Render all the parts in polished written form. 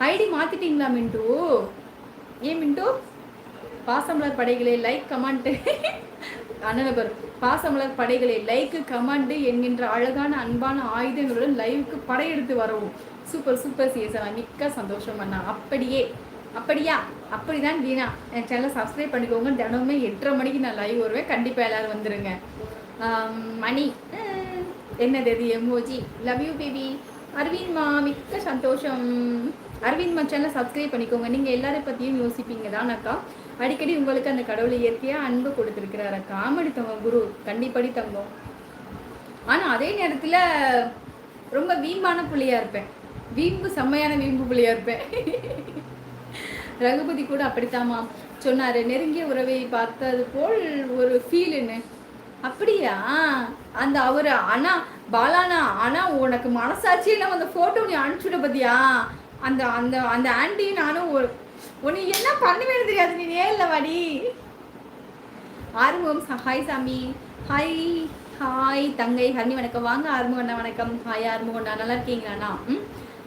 ID மாத்திட்டீங்களா மின்ட்டு? ஏன் மின்ட்டு? பாசமலர் படைகளே லைக் கமெண்ட் அண்ணனவர் பாசமலர் படைகளே லைக் கமெண்ட் என்கின்ற அழகான அன்பான ஆயுதங்களுடன் லைவுக்கு படையெடுத்து வரவும். சூப்பர் சூப்பர் சிஎஸ்ஆ, மிக்க சந்தோஷம் அண்ணா. அப்படியா அப்படிதான் வீணா. என் சேனலை சப்ஸ்கிரைப் பண்ணிக்கோங்க. தினமுமே 8:30 மணிக்கு நான் லைவ் வருவேன். கண்டிப்பாக எல்லாரும் வந்துருங்க. மணி என்னது அது எமோஜி. Love you baby. அரவிந்த்மா மிக்க சந்தோஷம். அரவிந்த்மா சேனலை சப்ஸ்கிரைப் பண்ணிக்கோங்க. நீங்கள் எல்லாரை பற்றியும் யோசிப்பீங்க தானக்கா. அடிக்கடி உங்களுக்கு அந்த கடவுளை இயற்கையாக அன்பு கொடுத்துருக்கிறாரு அக்கா. ஆமாடி தங்கம், குரு கண்டிப்படி தங்கம். ஆனால் அதே நேரத்தில் ரொம்ப வீம்பான புள்ளியாக இருப்பேன். வீம்பு செம்மையான வீம்பு புள்ளியாக இருப்பேன். ரகுபதி கூட அப்படித்தாமா சொன்னார், நெருங்கிய உறவை பார்த்தது போல் ஒரு ஃபீலுன்னு. அப்படியா? அந்த அவர் அண்ணா பாலானா அண்ணா உனக்கு மனசாட்சியே நம்ம அந்த ஃபோட்டோ நீ அனுப்பிச்சுட பத்தியா? அந்த அந்த அந்த ஆண்டி நானும் ஒரு உன்னை என்ன பண்ணுவேன்னு தெரியாது, நீ நேரில் வாடி. ஆறுமுகம் ஹாய் சாமி. ஹாய் ஹாய் தங்கை ஹர்னி வணக்கம். வாங்க ஆறுமுகண்ணா வணக்கம். ஹாய் ஆறுமுகண்ணா, நல்லா இருக்கீங்களாண்ணா?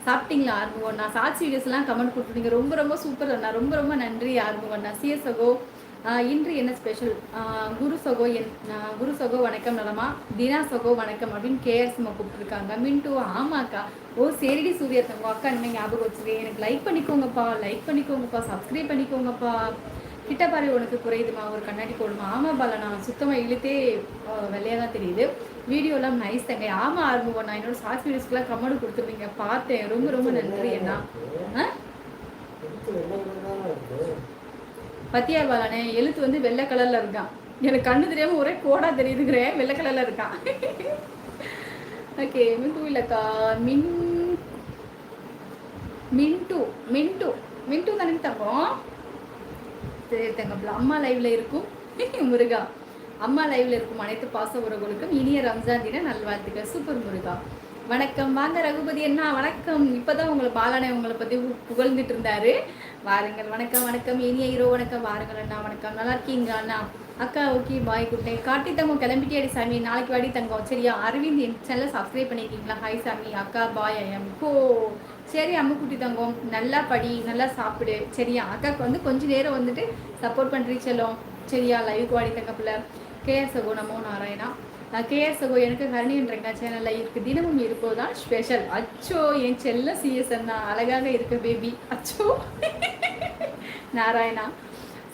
சாப்பிட்டீங்களா ஆறுமுகண்ணா? சாட்சி வீடியோஸ்லாம் கமெண்ட் கொடுத்துருங்க. ரொம்ப ரொம்ப சூப்பர் அண்ணா, ரொம்ப ரொம்ப நன்றி ஆறுமுகண்ணா. சிஎஸ்ஓ இன்று என்ன ஸ்பெஷல்? குரு சகோ வணக்கம் நலமா? தினா சகோ வணக்கம் அப்படின்னு கேஎஸ்மா கூப்பிட்டுருக்காங்க. மின்ட்டு ஆமாக்கா. ஓ சரிடி சூர்யா தங்கோ அக்கா, இனிமேல் ஞாபகம் வச்சுருக்கேன். எனக்கு லைக் பண்ணிக்கோங்கப்பா, சப்ஸ்கிரைப் பண்ணிக்கோங்கப்பா. கிட்ட பாரு உனக்கு குறையுதுமா, ஒரு கண்ணாடி போடுமா? ஆமாம் பால, நான் சுத்தமாக இழுத்தே வெள்ளையாக தான் தெரியுது. வீடியோலாம் நைஸ் தங்க. ஆமாம் ஆரம்பம், நான் என்னோட ஷார்ட்ஸ் வீடியோஸ்க்குலாம் கமெண்ட் கொடுத்துருவீங்க, பார்த்தேன். ரொம்ப ரொம்ப நன்றி அண்ணா. பத்தியார் பாலானே எழுத்து வந்து வெள்ளை கலரில் இருக்கான். எனக்கு கண்ணு தெரியாமல் ஒரே கோடா தெரியுதுங்கிறேன். வெள்ளை கலரில் இருக்கான். ஓகே மின்ட்டு இல்லைக்கா. மின்ட்டு தானே தப்போம். சரி தங்கப்பில் அம்மா லைவ்ல இருக்கும். முருகா அம்மா லைவ்ல இருக்கும் அனைத்து பாச உறவுகளுக்கும் இனிய ரம்ஜான் தின நல்வாழ்த்துக்கள். சூப்பர் முருகா வணக்கம். வாங்க ரகுபதி அண்ணா வணக்கம். இப்போதான் உங்களை பாலானே உங்களை பற்றி புகழ்ந்துட்டு இருந்தாரு. வாருங்கள். வணக்கம் வணக்கம். இனிய இரோ வணக்கம். வாருங்கள் அண்ணா வணக்கம். நல்லா இருக்கீங்க அண்ணா? அக்கா ஓகே பாய் குட்டேன். கார்த்தி தங்கம் கிளம்பிட்டே சாமி, நாளைக்கு வாடி தங்கம் சரியா? அரவிந்த் என் சேனலை சப்ஸ்கிரைப் பண்ணியிருக்கீங்களா? ஹாய் சாமி. அக்கா பாய் ஐயம் கோ. சரி அம்முக்குட்டி தங்கம், நல்லா படி, நல்லா சாப்பிடு சரியா? அக்காவுக்கு வந்து கொஞ்சம் நேரம் வந்துட்டு சப்போர்ட் பண்ணுறீ செல்லும் சரியா? லைவுக்கு வாடி தங்கப்பில். கேஆர் சகோ நமோ நாராயணா. கேஆர் சகோ எனக்கு ஹரணின்றங்க சேனலில் இருக்குது, தினமும் இருப்பதுதான் ஸ்பெஷல். அச்சோ என் செல்ல சிஎஸ்என் தான் அழகாக இருக்க பேபி. அச்சோ நாராயணா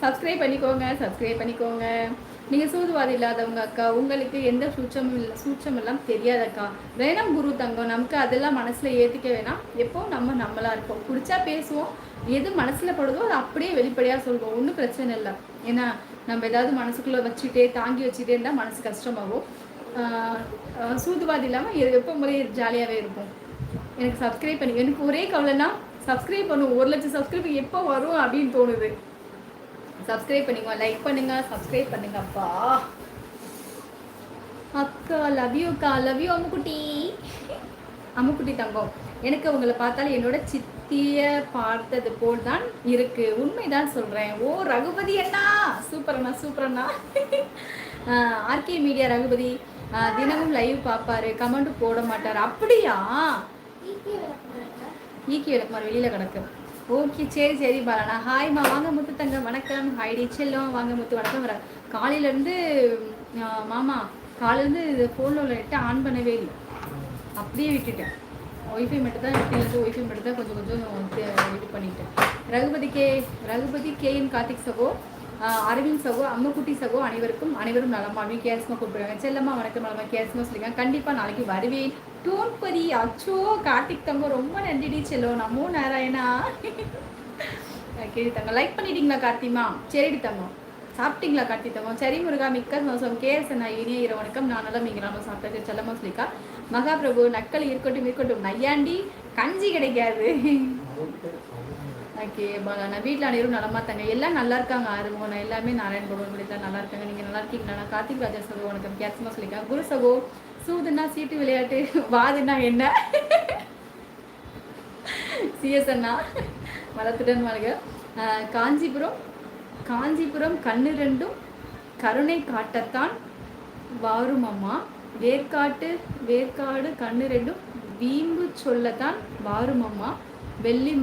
சப்ஸ்கிரைப் பண்ணிக்கோங்க. நீங்கள் சூதுவாதி இல்லாதவங்க அக்கா, உங்களுக்கு எந்த சூட்சம் எல்லாம் தெரியாதக்கா. வேணாம் குரு தங்கம், நமக்கு அதெல்லாம் மனசில் ஏற்றிக்க வேணாம். எப்போ நம்மளாக இருப்போம், பிடிச்சா பேசுவோம், எது மனசில் படுதோ அதை அப்படியே வெளிப்படையாக சொல்வோம், ஒன்றும் பிரச்சனை இல்லை. ஏன்னா நம்ம ஏதாவது மனசுக்குள்ளே வச்சுட்டே தாங்கி வச்சுட்டே இருந்தால் மனசு கஷ்டமாகும். சூதுவாதி இல்லாமல் எப்போ முறை ஜாலியாகவே இருக்கும். எனக்கு சப்ஸ்கிரைப் பண்ணி, எனக்கு ஒரே கவலைன்னா சப்ஸ்கிரைப் பண்ணுவோம். 1 லட்சம் சப்ஸ்கிரைப் எப்போ வரும் அப்படின்னு தோணுது. சப்ஸ்கிரைப் பண்ணிக்கோங்க, லைக் பண்ணுங்க, சப்ஸ்கிரைப் பண்ணுங்க அப்பா. அக்கா லவ் யூ அக்கா, லவ் யூ அம்முக்குட்டி தங்கம். எனக்கு உங்களை பார்த்தாலும் என்னோட சித்தியை பார்த்தது போல் தான் இருக்கு. உண்மைதான் சொல்கிறேன். ஓ ரகுபதி அண்ணா சூப்பர் அண்ணா. ஆர்கே மீடியா ரகுபதி தினமும் லைவ் பார்ப்பாரு, கமெண்ட் போட மாட்டார். அப்படியா? ஈக்கி விளக்குமாறு வெளியில் கிடக்கு. ஓகே சரி பாலண்ணா. ஹாய்மா, வாங்க முத்து தங்க வணக்கம். ஹாய்டி செல்லம், வாங்க முத்து வணக்கம். வர காலையிலேருந்து மாமா காலையிலேருந்து இது ஃபோனில் உள்ள நெட்டை ஆன் பண்ணவே இல்லை, அப்படியே விட்டுட்டேன். ஒய்ஃபை மட்டும் தான் கொஞ்சம் இது பண்ணிட்டேன். ரகுபதி கேஎன் கார்த்திக் சகோ, அரவிந்த் சகோ, அம்முக்குட்டி சகோ, அனைவரும் நலமா அப்படின்னு கேஸ்மா கூப்பிடுறாங்க. செல்லம்மா வணக்கம் நலமா கேஸ்மா சொல்லியிருக்காங்க. கண்டிப்பாக நாளைக்கு வருவேன். டோன் பரி. அச்சோ கார்த்திக் தங்கம் ரொம்ப நன்றிடி செல்லும். நமோ நாராயணா. ஓகே தங்கம் லைக் பண்ணிட்டீங்களா கார்த்திமா? சரிடி தங்கம். சாப்பிட்டீங்களா கார்த்தி தங்கம்? சரி முருகா மிக்க மோசம். கேஎஸ் நான் இனிய இரவு வணக்கம். நான் நல்லா நீங்கள் நம்ம சாப்பிட்டாச்சு. செல்லம்மா சொல்லிக்கா. மகாபிரபு நட்கள் இருக்கட்டும் நையாண்டி கஞ்சி கிடைக்காது. ஓகே பாலா, நான் வீட்டில் அனைவரும் நலமா தங்க, எல்லாம் நல்லா இருக்காங்க. ஆறுமுகம் எல்லாமே நாராயண் பகவான் தான் நல்லா இருக்காங்க. நீங்கள் நல்லா இருக்கீங்களா? கார்த்திக் ராஜா சகோ வணக்கம். கேட்சமா சொல்லியிருக்காங்க. குரு சகோ சூதுன்னா சீட்டு விளையாட்டு, வாதுன்னா என்ன? சிஎஸ் அண்ணா மலத்துடன் வாழ்க. காஞ்சிபுரம் கண்ணு ரெண்டும் கருணை காட்டத்தான் வாரும் அம்மா. வேர்க்காடு கண்ணு ரெண்டும் வீம்பு சொல்லத்தான் வாரும் அம்மா. வெள்ளி